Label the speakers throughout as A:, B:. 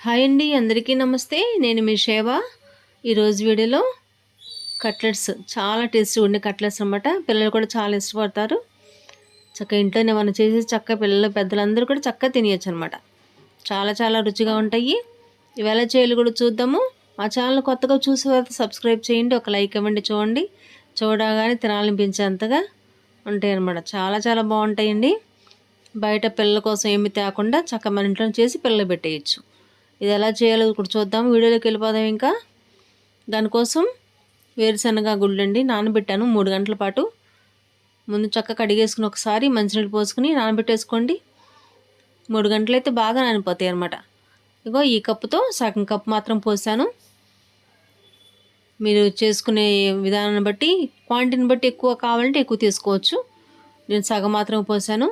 A: Hi అండి, అందరికీ నమస్తే. నేను మీ శేవ. ఈరోజు వీడియోలో కట్లెట్స్, చాలా టేస్టీ ఉండే కట్లెట్స్ అనమాట. పిల్లలు కూడా చాలా ఇష్టపడతారు. చక్కగా ఇంట్లోనే మనం చేసి చక్కగా పిల్లలు పెద్దలందరూ కూడా చక్కగా తినేయచ్చు అనమాట. చాలా చాలా రుచిగా ఉంటాయి. ఇవి ఎలా చేయాలో కూడా చూద్దాము. మా ఛానల్ కొత్తగా చూసే వారు సబ్స్క్రైబ్ చేయండి, ఒక లైక్ ఇవ్వండి. చూడండి, చూడగానే తినాలనిపించేంతగా ఉంటాయి అనమాట. చాలా చాలా బాగుంటాయండి. బయట పిల్లల కోసం ఏమి తేకుండా చక్కగా మన ఇంట్లో చేసి పిల్లలు పెట్టేయచ్చు. ఇది ఎలా చేయాలో ఇప్పుడు చూద్దాం. వీడియోలోకి వెళ్ళిపోదాం. ఇంకా దానికోసం వేరుశనగ గుళ్ళండి నానబెట్టాను 3 గంటల పాటు. ముందు చక్కగా కడిగేసుకుని ఒకసారి మంచినీళ్ళు పోసుకుని నానబెట్టేసుకోండి. 3 గంటలు అయితే బాగా నానిపోతాయి అన్నమాట. ఇగో ఈ కప్పుతో సగం కప్పు మాత్రం పోసాను. మీరు చేసుకునే విధానాన్ని బట్టి, క్వాంటిటీని బట్టి ఎక్కువ కావాలంటే ఎక్కువ తీసుకోవచ్చు. నేను సగం మాత్రం పోసాను.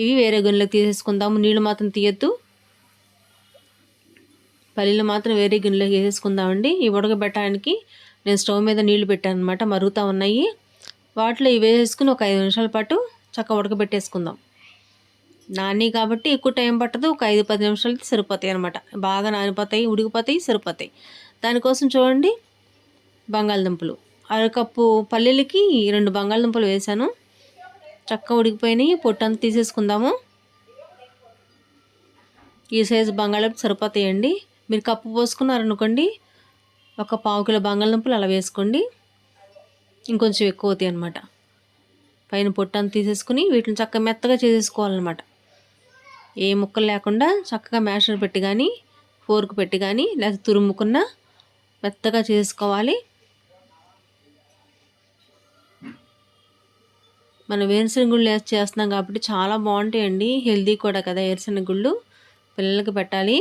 A: ఇవి వేరే గిన్నెలోకి తీసేసుకుందాము. నీళ్ళు మాత్రం తీయద్దు. పల్లీలు మాత్రం వేరే గిన్నెలోకి వేసేసుకుందామండి. ఈ ఉడకబెట్టడానికి నేను స్టవ్ మీద నీళ్లు పెట్టాను అనమాట, మరుగుతూ ఉన్నాయి. వాటిలో ఇవి వేసేసుకుని ఒక 5 నిమిషాల పాటు చక్కగా ఉడకబెట్టేసుకుందాం. నాని కాబట్టి ఎక్కువ టైం పట్టదు, ఒక 5-10 నిమిషాలకి సరిపోతాయి అనమాట. బాగా నానిపోతాయి, ఉడికిపోతాయి, సరిపోతాయి. దానికోసం చూడండి, బంగాళదుంపలు అరకప్పు పల్లీలకి 2 బంగాళదుంపలు వేసాను. చక్కగా ఉడికిపోయినాయి. పొట్టంతా తీసేసుకుందాము. ఈ సైజు బంగాళదుంపలు సరిపోతాయండి. మీరు కప్పు పోసుకున్నారనుకోండి, ఒక 1/4 కిలో బంగాళదుంపలు అలా వేసుకోండి. ఇంకొంచెం ఎక్కువ అవుతాయి అనమాట. పైన పొట్టంతా తీసేసుకుని వీటిని చక్కగా మెత్తగా చేసేసుకోవాలన్నమాట. ఏ ముక్కలు లేకుండా చక్కగా మ్యాషర్ పెట్టి కానీ, ఫోర్క్ పెట్టి కానీ, లేదా తురుముకున్న మెత్తగా చేసుకోవాలి. మనం వేరుశనగ గుళ్ళు చేస్తున్నాం కాబట్టి చాలా బాగుంటాయండి. హెల్దీ కూడా కదా వేరుశనగ గుళ్ళు. పిల్లలకి పెట్టాలి,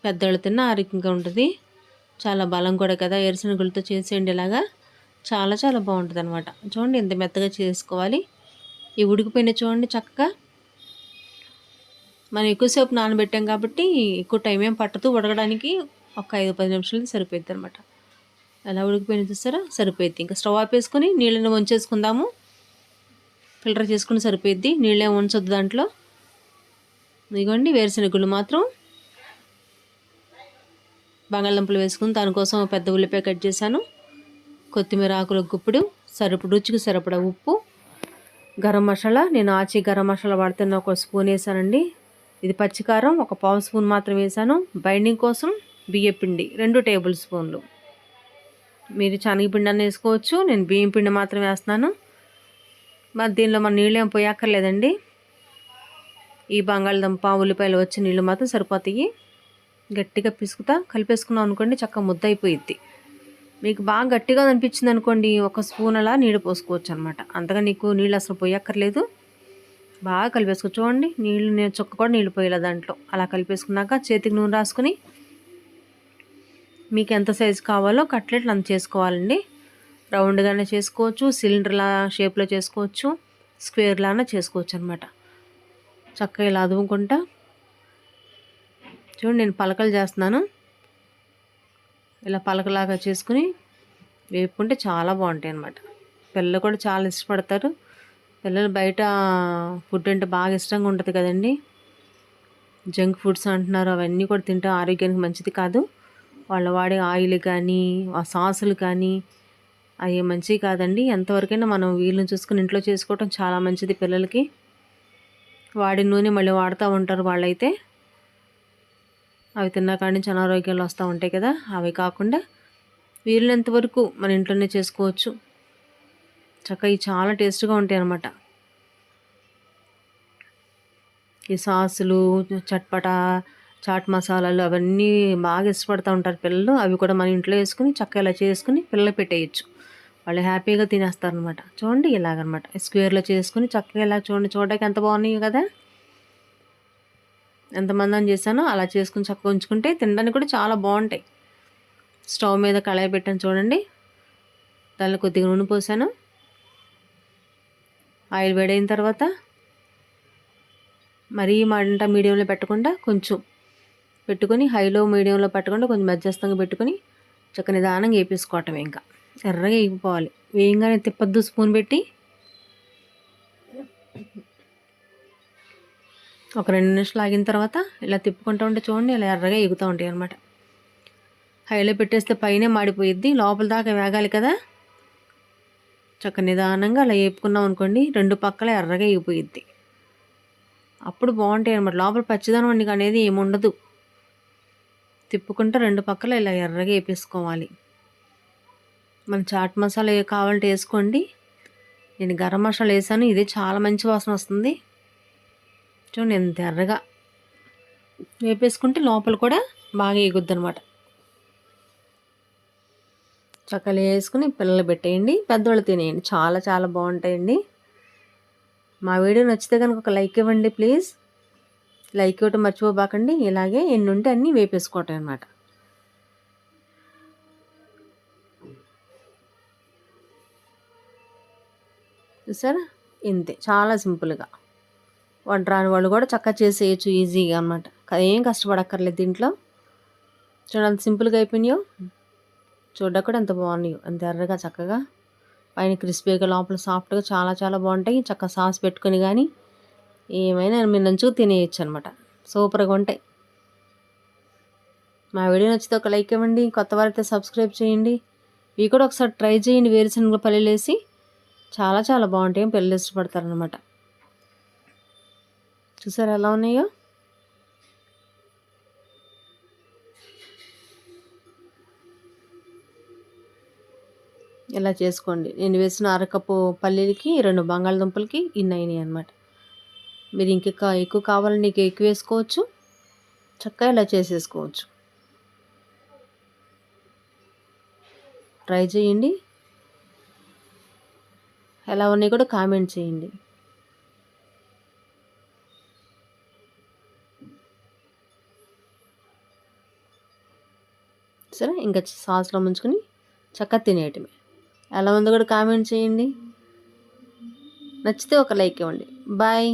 A: పెద్దవాళ్ళు తిన్న ఆరోగ్యంగా ఉంటుంది. చాలా బలం కూడా కదా వేరుశనగ గుళ్ళతో చేసేయండి. ఇలాగా చాలా చాలా బాగుంటుంది అనమాట. చూడండి, ఎంత మెత్తగా చేసుకోవాలి. ఈ ఉడికిపోయిన చూడండి చక్కగా. మనం ఎక్కువసేపు నానబెట్టాం కాబట్టి ఎక్కువ టైం ఏం పట్టదు ఉడకడానికి. ఒక 5-10 నిమిషాలు సరిపోద్ది అనమాట. ఎలా ఉడికిపోయిన చూస్తారా, సరిపోద్ది. ఇంకా స్టవ్ ఆపేసుకొని నీళ్ళని వంచేసుకుందాము. ఫిల్టర్ చేసుకుని సరిపోద్ది, నీళ్ళేం ఉంచొద్దు దాంట్లో. ఇదిగోండి, వేరుశనగ గుళ్ళు మాత్రం బంగాళదుంపలు వేసుకుని దానికోసం పెద్ద ఉల్లిపాయ కట్ చేశాను. కొత్తిమీర ఆకులు గుప్పుడు, రుచికి సరిపడా ఉప్పు, గరం మసాలా. నేను ఆచి గరం మసాలా వాడుతున్న 1 స్పూన్ వేసానండి. ఇది పచ్చికారం 1 పావు స్పూన్ మాత్రం వేసాను. బైండింగ్ కోసం బియ్యపిండి 2 టేబుల్ స్పూన్లు. మీరు శనగపిండి అన్న వేసుకోవచ్చు, నేను బియ్యం పిండి మాత్రం వేస్తున్నాను. మరి దీనిలో మన నీళ్ళు ఏం పోయక్కర్లేదండి. ఈ బంగాళదుంప ఉల్లిపాయలు వచ్చి నీళ్ళు మాత్రం సరిపోతాయి. గట్టిగా పిసుకుతా కలిపేసుకున్నాం అనుకోండి, చక్కగా ముద్ద అయిపోయిద్ది. మీకు బాగా గట్టిగా అనిపించింది అనుకోండి, 1 స్పూన్ అలా నీళ్ళు పోసుకోవచ్చు అనమాట. అంతగా నీకు నీళ్ళు అసలు పోయక్కర్లేదు. బాగా కలిపేసుకో. చూడండి, నేను చుక్క కూడా నీళ్ళు పోయేలా దాంట్లో. అలా కలిపేసుకున్నాక చేతికి నూనె రాసుకుని మీకు ఎంత సైజు కావాలో కట్లెట్లు అంత చేసుకోవాలండి. రౌండ్గానే చేసుకోవచ్చు, సిలిండర్లా షేప్లో చేసుకోవచ్చు, స్క్వేర్లానే చేసుకోవచ్చు అనమాట. చక్కగా ఇలా అదుముకుంటా చూడండి, నేను పలకలు చేస్తున్నాను. ఇలా పలకలాగా చేసుకుని వేపుకుంటే చాలా బాగుంటాయి అన్నమాట. పిల్లలు కూడా చాలా ఇష్టపడతారు. పిల్లలు బయట ఫుడ్ అంటే బాగా ఇష్టంగా ఉంటుంది కదండి. జంక్ ఫుడ్స్ అంటున్నారు, అవన్నీ కూడా తింటే ఆరోగ్యానికి మంచిది కాదు. వాళ్ళు వాడే ఆయిల్ కానీ, ఆ సాసులు కానీ అవి మంచివి కాదండి. ఎంతవరకైనా మనం వీళ్ళని చూసుకుని ఇంట్లో చేసుకోవటం చాలా మంచిది. పిల్లలకి వాడి నూనె మళ్ళీ వాడుతూ ఉంటారు వాళ్ళైతే. అవి తిన్నా కానీ చాలా అనారోగ్యాలు వస్తూ ఉంటాయి కదా. అవి కాకుండా వీళ్ళంత వరకు మన ఇంట్లోనే చేసుకోవచ్చు. చక్కగా ఇవి చాలా టేస్ట్గా ఉంటాయి అన్నమాట. ఈ సాసులు, చట్పటా, చాట్ మసాలాలు అవన్నీ బాగా ఇష్టపడుతూ ఉంటారు పిల్లలు. అవి కూడా మన ఇంట్లో వేసుకుని చక్కగా ఇలా చేసుకుని పిల్లలు పెట్టేయచ్చు. వాళ్ళు హ్యాపీగా తినేస్తారు అనమాట. చూడండి, ఇలాగనమాట స్క్వేర్లో చేసుకుని చక్కగా ఇలా చూడండి, చూడడానికి ఎంత బాగున్నాయి కదా. ఎంతమంది అని చేశానో అలా చేసుకుని చక్కగా ఉంచుకుంటే తినడానికి కూడా చాలా బాగుంటాయి. స్టవ్ మీద కళాయి పెట్టాను చూడండి, దానిలో కొద్దిగా నూనె పోసాను. ఆయిల్ వేడైన తర్వాత మరీ మంట మీడియంలో పెట్టకుండా కొంచెం పెట్టుకొని, హైలో మీడియంలో పెట్టకుండా కొంచెం మధ్యస్థంగా పెట్టుకొని చక్కగా నిదానంగా వేపేసుకోవటం. ఇంకా ఎర్రగా వేగిపోవాలి. వేయంగానే తిప్పద్దు, స్పూన్ పెట్టి ఒక 2 నిమిషాలు ఆగిన తర్వాత ఇలా తిప్పుకుంటూ ఉంటే చూడండి ఇలా ఎర్రగా ఎగుతూ ఉంటాయి అన్నమాట. హైలో పెట్టేస్తే పైనే మాడిపోయిద్ది, లోపల దాకా వేగాలి కదా. నిదానంగా అలా వేపుకున్నాం అనుకోండి, 2 పక్కల ఎర్రగా ఎగిపోయిద్ది. అప్పుడు బాగుంటాయి అన్నమాట. లోపల పచ్చిదనం అనేది ఏముండదు. తిప్పుకుంటే 2 పక్కల ఇలా ఎర్రగా వేపేసుకోవాలి. మన చాట్ మసాలా కావాలంటే వేసుకోండి. నేను గరం మసాలా వేసాను, ఇది చాలా మంచి వాసన వస్తుంది. చూడండి ఎంత ఎర్రగా వేపేసుకుంటే లోపల కూడా బాగా ఎగుద్ది అనమాట. చక్కలు వేసుకుని పిల్లలు పెట్టేయండి, పెద్దవాళ్ళు తినేయండి. చాలా చాలా బాగుంటాయండి. మా వీడియో నచ్చితే కనుక ఒక లైక్ ఇవ్వండి ప్లీజ్. లైక్ ఇవ్వటం మర్చిపోబాకండి. ఇలాగే ఎన్ని ఉంటే అన్నీ వేపేసుకోవటం అనమాట. చూసారా, ఇంతే, చాలా సింపుల్గా. వంట రాని వాళ్ళు కూడా చక్కగా చేసేయచ్చు ఈజీగా అనమాట. ఏం కష్టపడక్కర్లేదు దీంట్లో. చూడండి అంత సింపుల్గా అయిపోయినాయో. చూడడానికి కూడా ఎంత బాగున్నాయో, అంత ఎర్రగా చక్కగా, పైన క్రిస్పీగా లోపల సాఫ్ట్గా, చాలా చాలా బాగుంటాయి. చక్కగా సాస్ పెట్టుకొని కానీ ఏమైనా మీరు నంచుకు తినేయచ్చు అనమాట. సూపర్గా ఉంటాయి. మా వీడియో నచ్చితే ఒక లైక్ ఇవ్వండి, కొత్త వారైతే సబ్స్క్రైబ్ చేయండి. ఇవి కూడా ఒకసారి ట్రై చేయండి, వేరుశనగ పల్లీలు వేసి. చాలా చాలా బాగుంటాయి, పిల్లలు ఇష్టపడతారనమాట. చూసారా ఎలా ఉన్నాయో. ఇలా చేసుకోండి. నేను వేసిన అరకప్పు పల్లీలకి 2 బంగాళదుంపలకి ఇన్ని అయినాయి అనమాట. మీరు ఇంకెక్క ఎక్కువ కావాలని నీకు ఎక్కువ వేసుకోవచ్చు. చక్కగా ఇలా చేసేసుకోవచ్చు. ట్రై చేయండి. ఎలా ఉన్నాయి కూడా కామెంట్ చేయండి. సరే, ఇంకా సాస్లో ముంచుకొని చక్కగా తినేయటమే. ఎలా ఉందో కూడా కామెంట్ చేయండి. నచ్చితే ఒక లైక్ ఇవ్వండి. బాయ్.